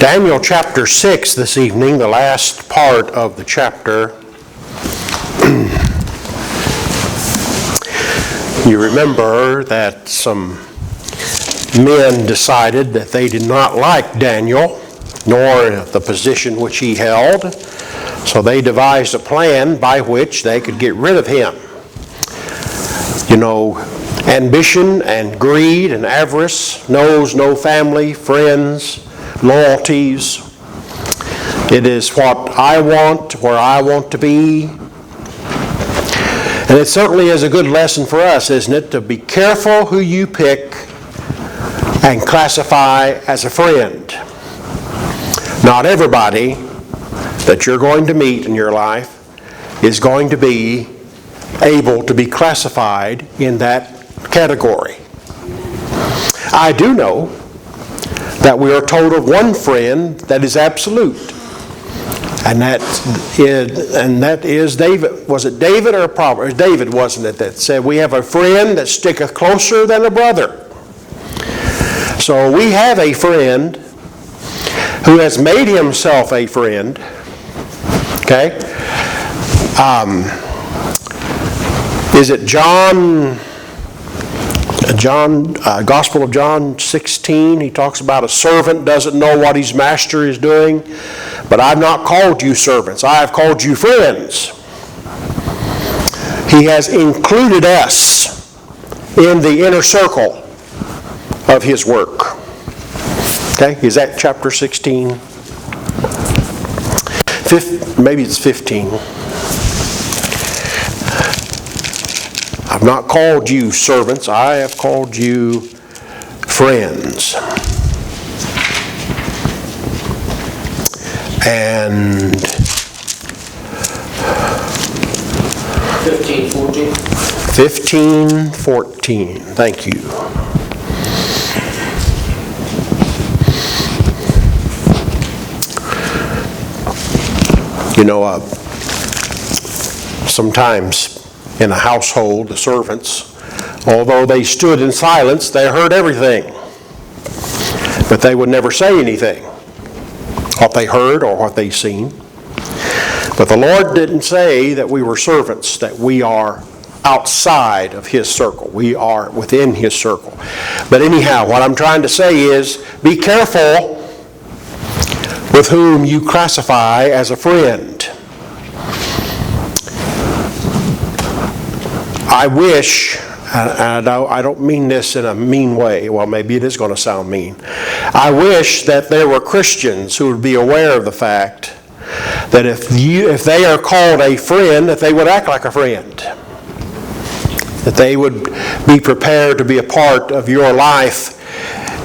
Daniel chapter 6 this evening, the last part of the chapter. You remember that some men decided that they did not like Daniel, nor the position which he held, so they devised a plan by which they could get rid of him. You know, ambition and greed and avarice knows no family, friends, loyalties. It is what I want, where I want to be. And it certainly is a good lesson for us, isn't it, to be careful who you pick and classify as a friend. Not everybody that you're going to meet in your life is going to be able to be classified in that category. I do know that we are told of one friend that is absolute, and that is David. Was it David or Proverbs? David, wasn't it, that said, "We have a friend that sticketh closer than a brother." So we have a friend who has made himself a friend. Okay, is it Gospel of John 16, he talks about a servant doesn't know what his master is doing. But I've not called you servants, I have called you friends. He has included us in the inner circle of his work. Okay, is that chapter 16? Maybe it's 15. I've not called you servants, I have called you friends. And 15:14. 15:14. Thank you. You know, sometimes in a household, the servants, although they stood in silence, they heard everything. But they would never say anything, what they heard or what they seen. But the Lord didn't say that we were servants, that we are outside of His circle. We are within His circle. But anyhow, what I'm trying to say is, be careful with whom you classify as a friend. I wish, and I don't mean this in a mean way, well, maybe it is going to sound mean. I wish that there were Christians who would be aware of the fact that if they are called a friend, that they would act like a friend. That they would be prepared to be a part of your life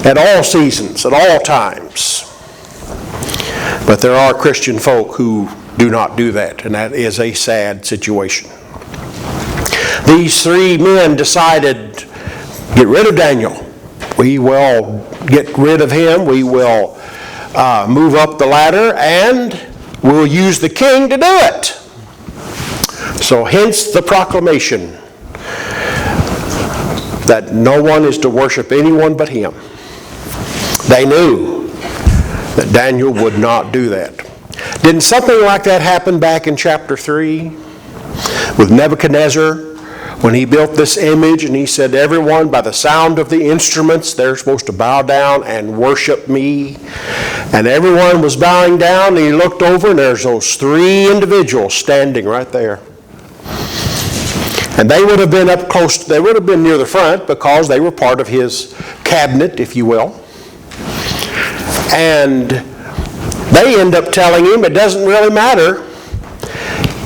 at all seasons, at all times. But there are Christian folk who do not do that, and that is a sad situation. These three men decided, get rid of Daniel. We will get rid of him. We will move up the ladder, and we'll use the king to do it. So hence the proclamation that no one is to worship anyone but him. They knew that Daniel would not do that. Didn't something like that happen back in chapter 3 with Nebuchadnezzar? When he built this image and he said, everyone by the sound of the instruments, they're supposed to bow down and worship me. And everyone was bowing down, and he looked over, and there's those three individuals standing right there. And they would have been up close, they would have been near the front because they were part of his cabinet, if you will. And they end up telling him it doesn't really matter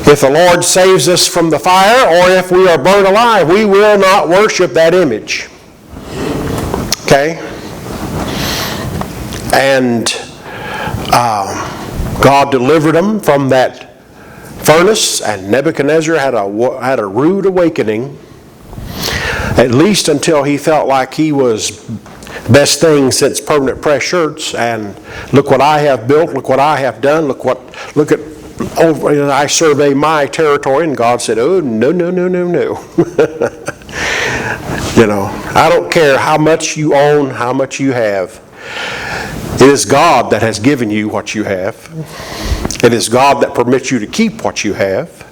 if the Lord saves us from the fire or if we are burned alive. We will not worship that image. Okay? And God delivered them from that furnace, and Nebuchadnezzar had a rude awakening, at least until he felt like he was the best thing since permanent press shirts, and look what I have built, look what I have done, look at I survey my territory. And God said, oh, no. You know, I don't care how much you own, how much you have. It is God that has given you what you have. It is God that permits you to keep what you have.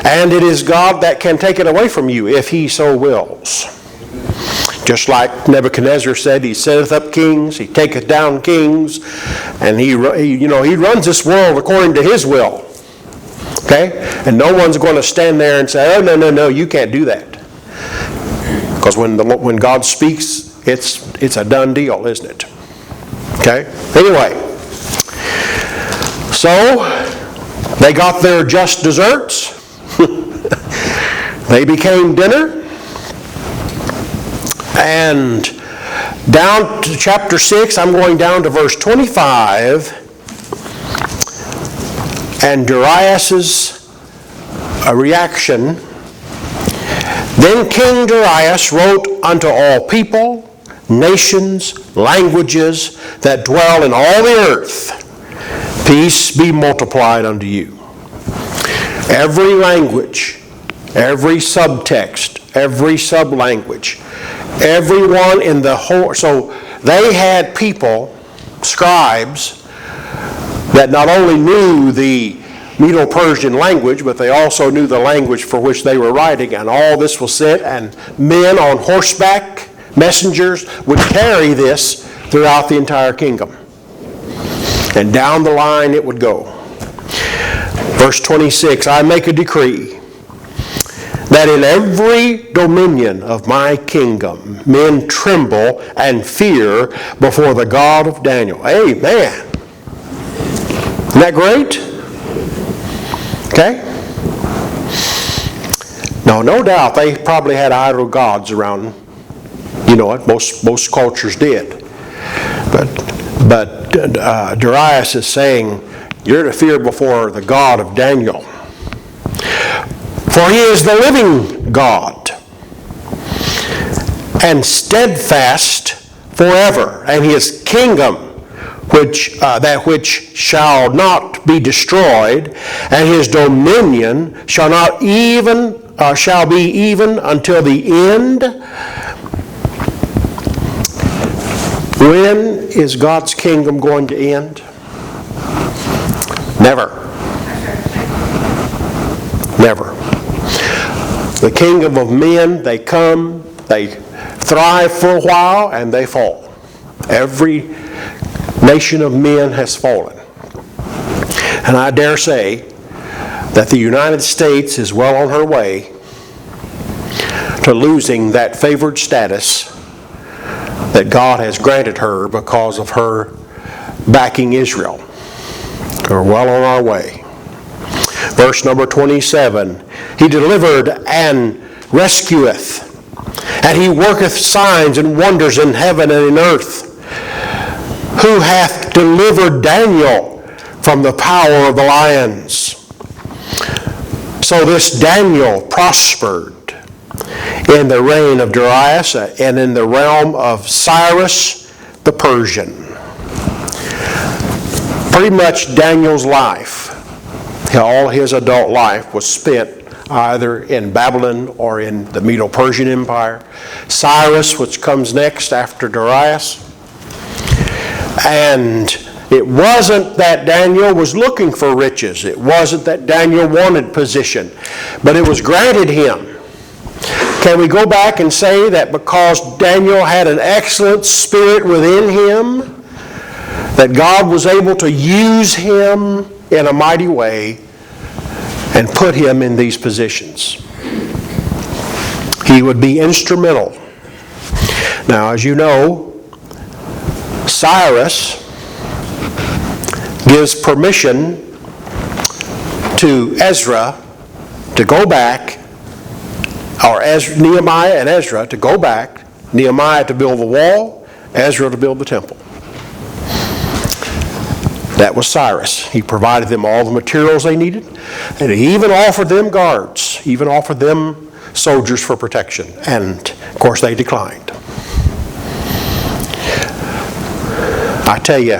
And it is God that can take it away from you if He so wills. Just like Nebuchadnezzar said, He setteth up kings, He taketh down kings, and He runs this world according to His will. Okay? And no one's going to stand there and say, oh, no, you can't do that. Because when God speaks, it's a done deal, isn't it? Okay? Anyway, so they got their just desserts. They became dinner. And down to chapter 6, I'm going down to verse 25. And Darius's reaction. Then King Darius wrote unto all people, nations, languages that dwell in all the earth, peace be multiplied unto you. Every language, every subtext, every sublanguage, everyone in the whole. So they had people, scribes, that not only knew the Medo-Persian language, but they also knew the language for which they were writing. And all this was sent, and men on horseback, messengers, would carry this throughout the entire kingdom. And down the line it would go. Verse 26, I make a decree that in every dominion of my kingdom men tremble and fear before the God of Daniel. Amen. Isn't that great? Okay? Now, no doubt they probably had idol gods around. You know it. Most cultures did. But Darius is saying, you're to fear before the God of Daniel. For He is the living God, and steadfast forever, and His kingdom which shall not be destroyed, and His dominion shall be even until the end. When is God's kingdom going to end? Never. Never. The kingdom of men, they come, they thrive for a while, and they fall. Every nation of men has fallen. And I dare say that the United States is well on her way to losing that favored status that God has granted her because of her backing Israel. We're well on our way. Verse number 27, He delivered and rescueth, and He worketh signs and wonders in heaven and in earth. Who hath delivered Daniel from the power of the lions? So this Daniel prospered in the reign of Darius and in the realm of Cyrus the Persian. Pretty much Daniel's life, all his adult life, was spent either in Babylon or in the Medo-Persian Empire. Cyrus, which comes next after Darius. And it wasn't that Daniel was looking for riches. It wasn't that Daniel wanted position. But it was granted him. Can we go back and say that because Daniel had an excellent spirit within him, that God was able to use him in a mighty way and put him in these positions? He would be instrumental. Now, as you know, Cyrus gives permission to Ezra to go back, or Nehemiah and Ezra to go back, Nehemiah to build the wall, Ezra to build the temple. That was Cyrus. He provided them all the materials they needed, and he even offered them guards, even offered them soldiers for protection, and of course they declined. I tell you,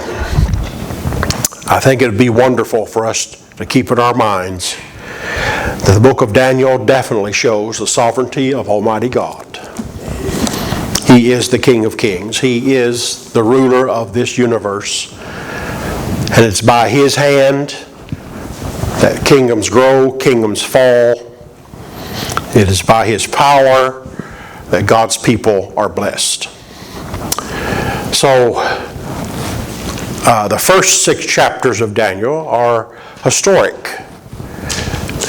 I think it would be wonderful for us to keep in our minds that the book of Daniel definitely shows the sovereignty of Almighty God. He is the King of Kings. He is the ruler of this universe. And it's by His hand that kingdoms grow, kingdoms fall. It is by His power that God's people are blessed. So, the first 6 chapters of Daniel are historic.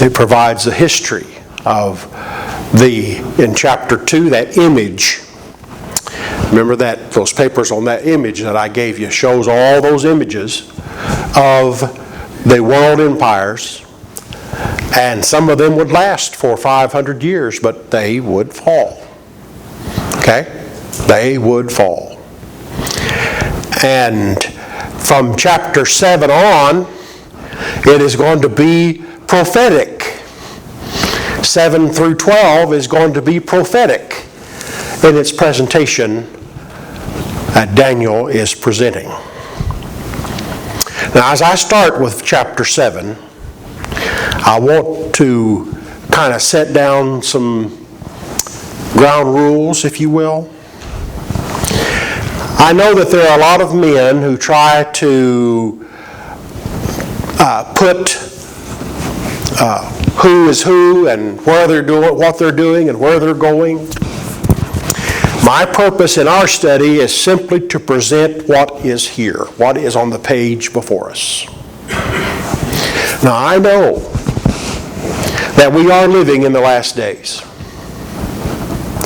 It provides the history of in chapter 2, that image. Remember that those papers on that image that I gave you shows all those images of the world empires, and some of them would last for 500 years, but they would fall. Okay? They would fall. And from chapter 7 on, it is going to be prophetic. 7 through 12 is going to be prophetic in its presentation that Daniel is presenting. Now, as I start with chapter 7, I want to kind of set down some ground rules, if you will. I know that there are a lot of men who try to put who is who and where they're doing, what they're doing, and where they're going. My purpose in our study is simply to present what is here, what is on the page before us. Now, I know that we are living in the last days.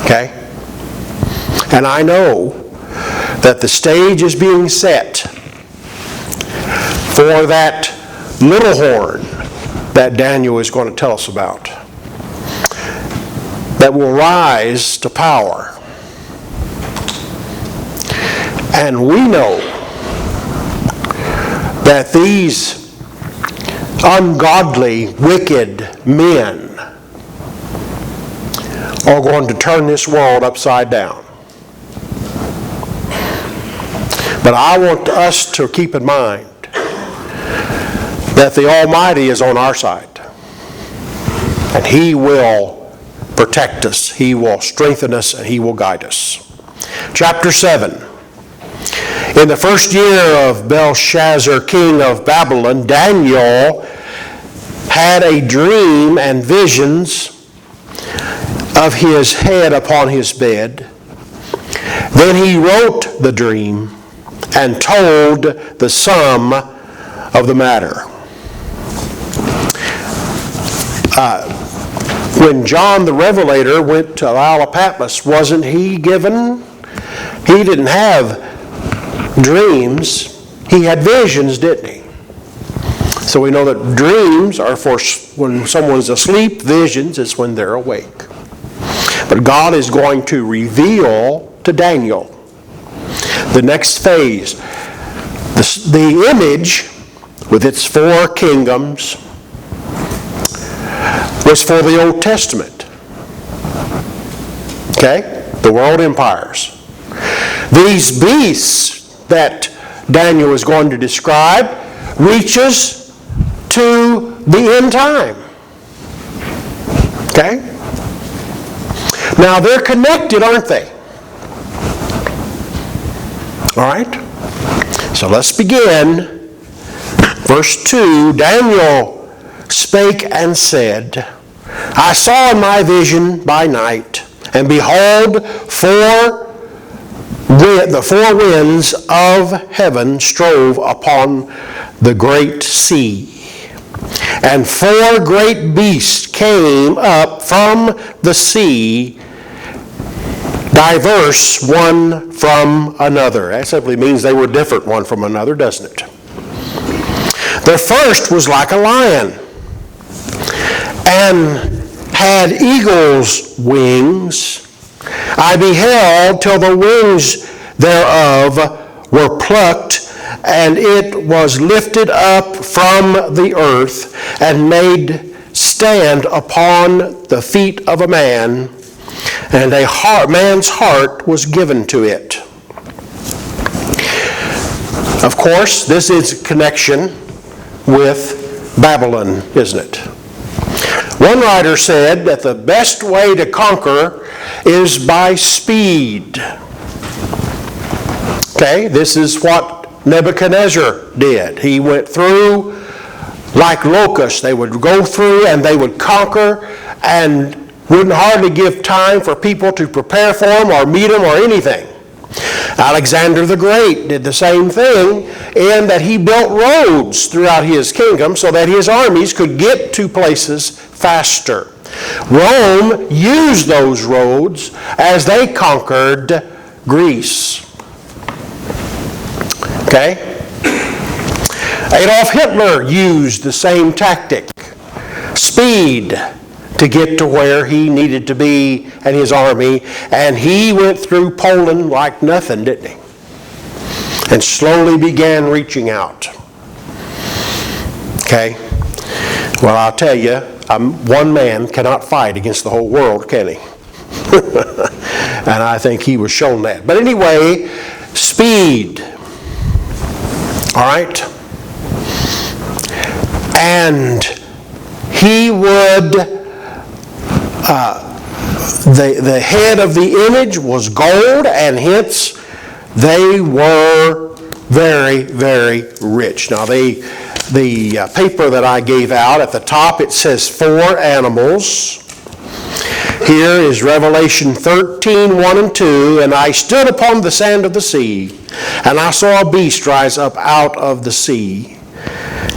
Okay? And I know that the stage is being set for that little horn that Daniel is going to tell us about, that will rise to power. And we know that these ungodly, wicked men are going to turn this world upside down. But I want us to keep in mind that the Almighty is on our side. And He will protect us, He will strengthen us, and He will guide us. Chapter 7. In the first year of Belshazzar, king of Babylon, Daniel had a dream and visions of his head upon his bed. Then he wrote the dream and told the sum of the matter. When John the Revelator went to Isle of Patmos, wasn't he given? He didn't have dreams. He had visions, didn't he? So we know that dreams are for when someone's asleep. Visions is when they're awake. But God is going to reveal to Daniel the next phase. The image with its 4 kingdoms was for the Old Testament. Okay? The world empires. These beasts that Daniel is going to describe reaches to the end time. Okay? Now they're connected, aren't they? All right? So let's begin. Verse 2, Daniel spake and said, I saw in my vision by night, and behold, the 4 winds of heaven strove upon the great sea. And 4 great beasts came up from the sea, diverse one from another. That simply means they were different one from another, doesn't it? The first was like a lion, and had eagle's wings. I beheld till the wings thereof were plucked, and it was lifted up from the earth, and made stand upon the feet of a man, and a man's heart was given to it. Of course, this is a connection with Babylon, isn't it? One writer said that the best way to conquer is by speed. Okay, this is what Nebuchadnezzar did. He went through like locusts. They would go through and they would conquer and wouldn't hardly give time for people to prepare for them or meet them or anything. Alexander the Great did the same thing in that he built roads throughout his kingdom so that his armies could get to places faster. Rome used those roads as they conquered Greece. Okay? Adolf Hitler used the same tactic. Speed to get to where he needed to be and his army, and he went through Poland like nothing, didn't he? And slowly began reaching out. Okay? Well, I'll tell you, one man cannot fight against the whole world, can he? And I think he was shown that. But anyway, speed. All right? And he would, the head of the image was gold, and hence they were very, very rich. Now, the paper that I gave out, at the top it says 4 animals. Here is Revelation 13, 1 and 2. And I stood upon the sand of the sea, and I saw a beast rise up out of the sea,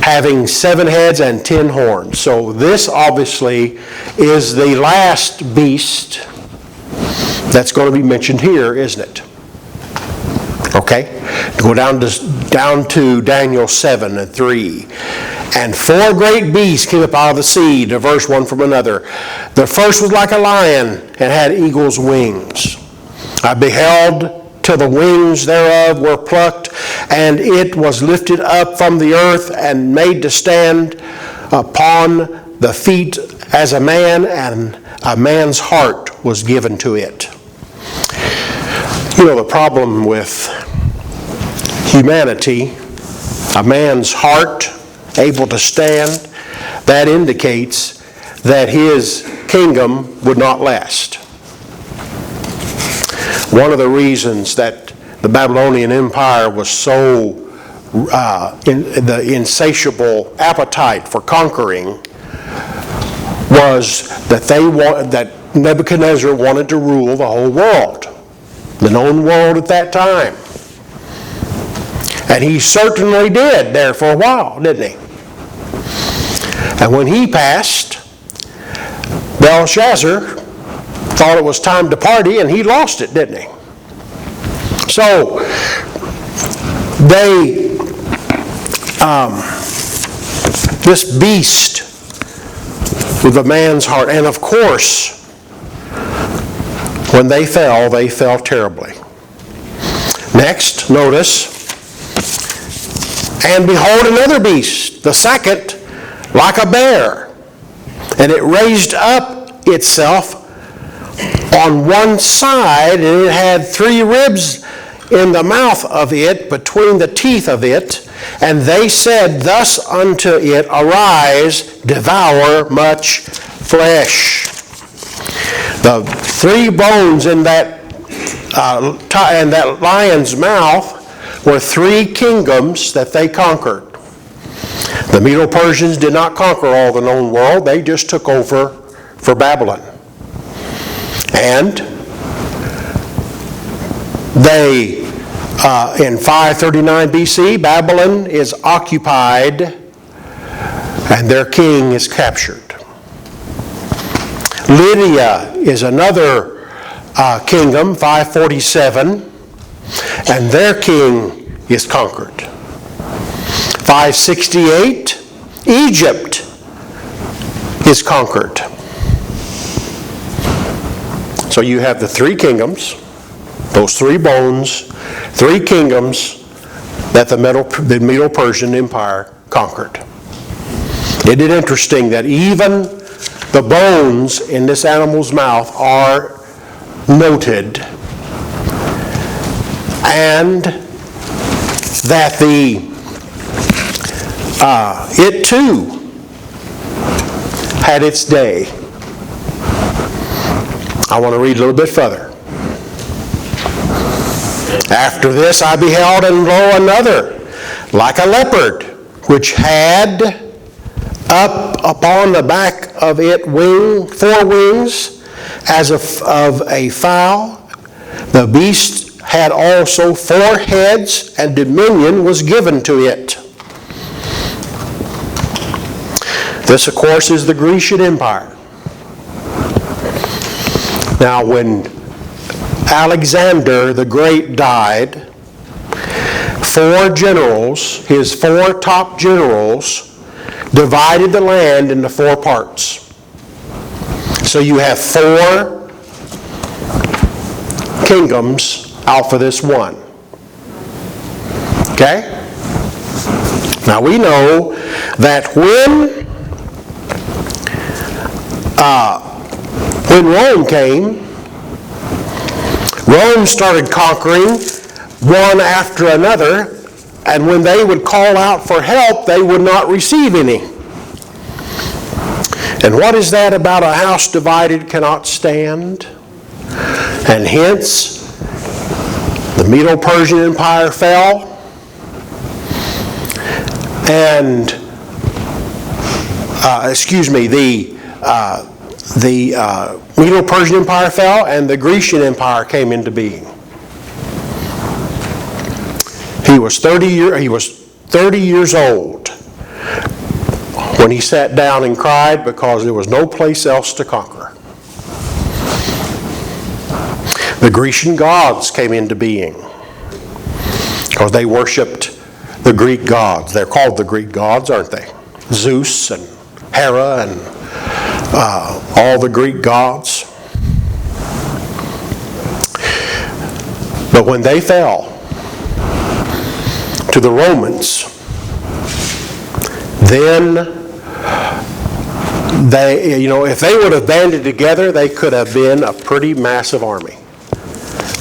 having 7 heads and 10 horns. So this obviously is the last beast that's going to be mentioned here, isn't it? Okay? Go down to Daniel 7 and 3. And 4 great beasts came up out of the sea, diverse one from another. The first was like a lion and had eagle's wings. I beheld till the wings thereof were plucked, and it was lifted up from the earth and made to stand upon the feet as a man, and a man's heart was given to it. You know, the problem with humanity, a man's heart able to stand, that indicates that his kingdom would not last. One of the reasons that the Babylonian Empire was so the insatiable appetite for conquering was that Nebuchadnezzar wanted to rule the whole world, the known world at that time. And he certainly did there for a while, didn't he? And when he passed, Belshazzar thought it was time to party, and he lost it, didn't he? So, this beast with a man's heart, and of course, when they fell terribly. Next, notice, and behold another beast, the second, like a bear, and it raised up itself on one side, and it had 3 ribs in the mouth of it, between the teeth of it, and they said thus unto it, Arise, devour much flesh. The 3 bones in that lion's mouth were 3 kingdoms that they conquered. The Medo-Persians did not conquer all the known world. They just took over for Babylon. And they, in 539 BC, Babylon is occupied and their king is captured. Lydia is another kingdom, 547, and their king is conquered. 568, Egypt is conquered. So you have the 3 kingdoms, those 3 bones, 3 kingdoms that the Medo-Persian Empire conquered. Isn't it interesting that even the bones in this animal's mouth are noted, and that it too had its day. I want to read a little bit further. After this I beheld, and lo, another, like a leopard, which had up upon the back of it four wings, as of a fowl. The beast had also 4 heads, and dominion was given to it. This, of course, is the Grecian Empire. Now, when Alexander the Great died, 4 generals, his 4 top generals, divided the land into 4 parts. So you have 4 kingdoms out for this one. Okay? Now we know that when Rome came, Rome started conquering one after another, and when they would call out for help, they would not receive any. And what is that about a house divided cannot stand? And hence, the Medo-Persian Empire fell, and the Medo-Persian Empire fell, and the Grecian Empire came into being. He was 30 years old when he sat down and cried because there was no place else to conquer. The Grecian gods came into being because they worshipped the Greek gods. They're called the Greek gods, aren't they? Zeus and Hera and all the Greek gods. But when they fell to the Romans, then if they would have banded together, they could have been a pretty massive army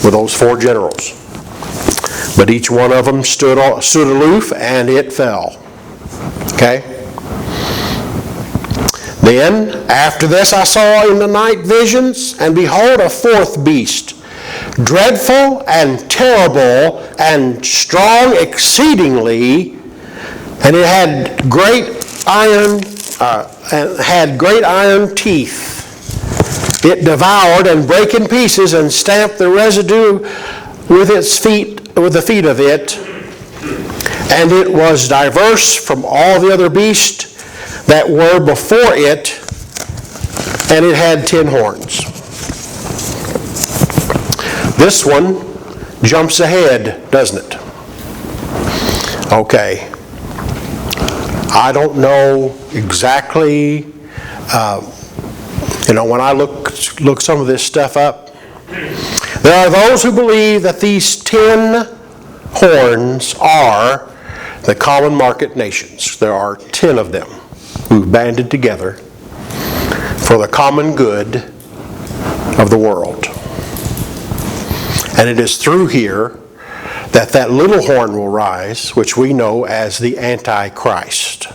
with those 4 generals. But each one of them stood aloof, and it fell. Okay? Then, after this, I saw in the night visions, and behold, a 4th beast, dreadful and terrible and strong exceedingly, and it had great iron teeth. It devoured and brake in pieces and stamped the residue with the feet of it, and it was diverse from all the other beasts that were before it, and it had 10 horns. This one jumps ahead, doesn't it? Okay. I don't know exactly, when I look some of this stuff up, there are those who believe that these 10 horns are the common market nations. There are 10 of them who've banded together for the common good of the world. And it is through here that little horn will rise, which we know as the Antichrist.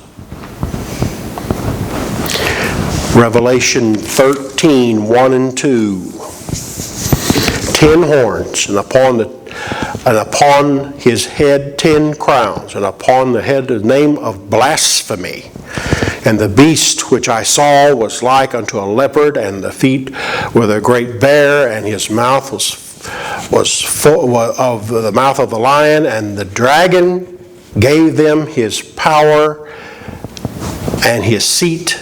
Revelation 13, 1 and 2. 10 horns, and upon his head 10 crowns, and upon the head the name of blasphemy. And the beast which I saw was like unto a leopard, and the feet were a great bear, and his mouth was full of the mouth of the lion, and the dragon gave them his power and his seat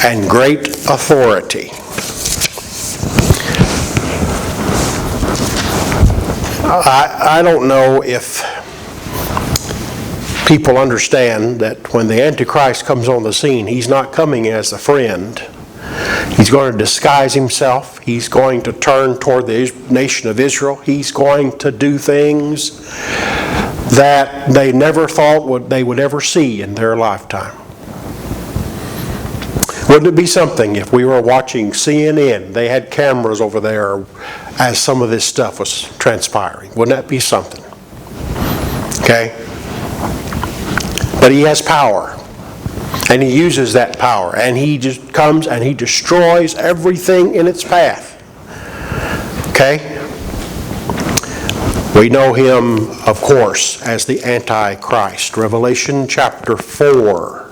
and great authority. I don't know if people understand that when the Antichrist comes on the scene, he's not coming as a friend. He's going to disguise himself. He's going to turn toward the nation of Israel. He's going to do things that they never thought they would ever see in their lifetime. Wouldn't it be something if we were watching CNN, they had cameras over there as some of this stuff was transpiring? Wouldn't that be something? Okay? But he has power. And he uses that power. And he just comes and he destroys everything in its path. Okay? We know him, of course, as the Antichrist. Revelation chapter 4.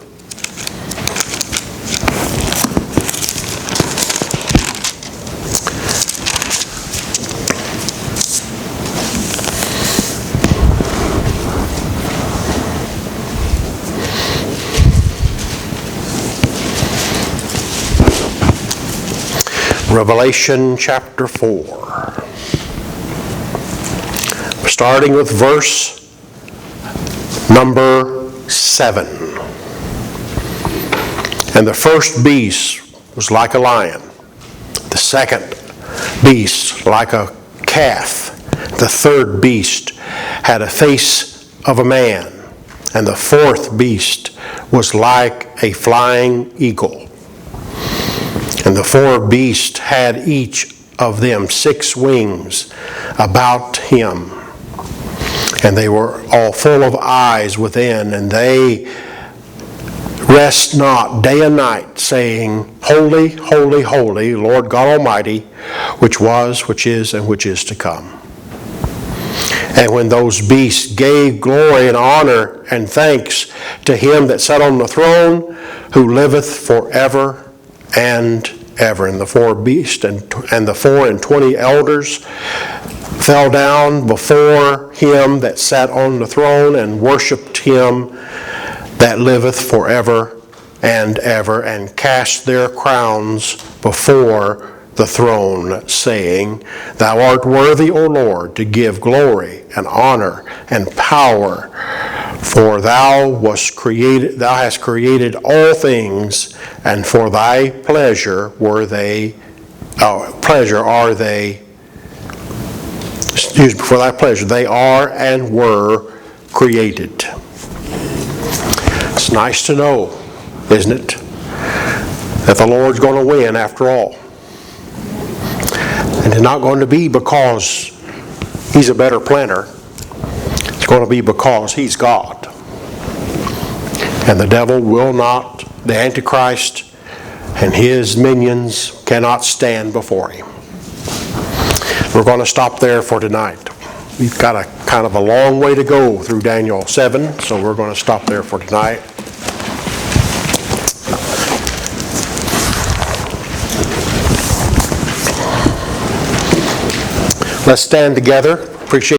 Revelation chapter 4. Starting with verse number 7. And the first beast was like a lion. The second beast like a calf. The third beast had a face of a man. And the fourth beast was like a flying eagle. And the four beasts had each of them 6 wings about him. And they were all full of eyes within, and they rest not day and night, saying, Holy, holy, holy, Lord God Almighty, which was, which is, and which is to come. And when those beasts gave glory and honor and thanks to him that sat on the throne, who liveth forever and ever. And the 4 beasts and the 24 elders fell down before him that sat on the throne and worshipped him that liveth forever and ever, and cast their crowns before the throne, saying, Thou art worthy, O Lord, to give glory and honor and power, for thou hast created all things, and for thy pleasure are they. For thy pleasure they are and were created. It's nice to know, isn't it, that the Lord's going to win after all. And it's not going to be because he's a better planner. It's going to be because he's God. And the devil will not, the Antichrist and his minions cannot stand before him. We're going to stop there for tonight. We've got a kind of a long way to go through Daniel 7, so we're going to stop there for tonight. Let's stand together. Appreciate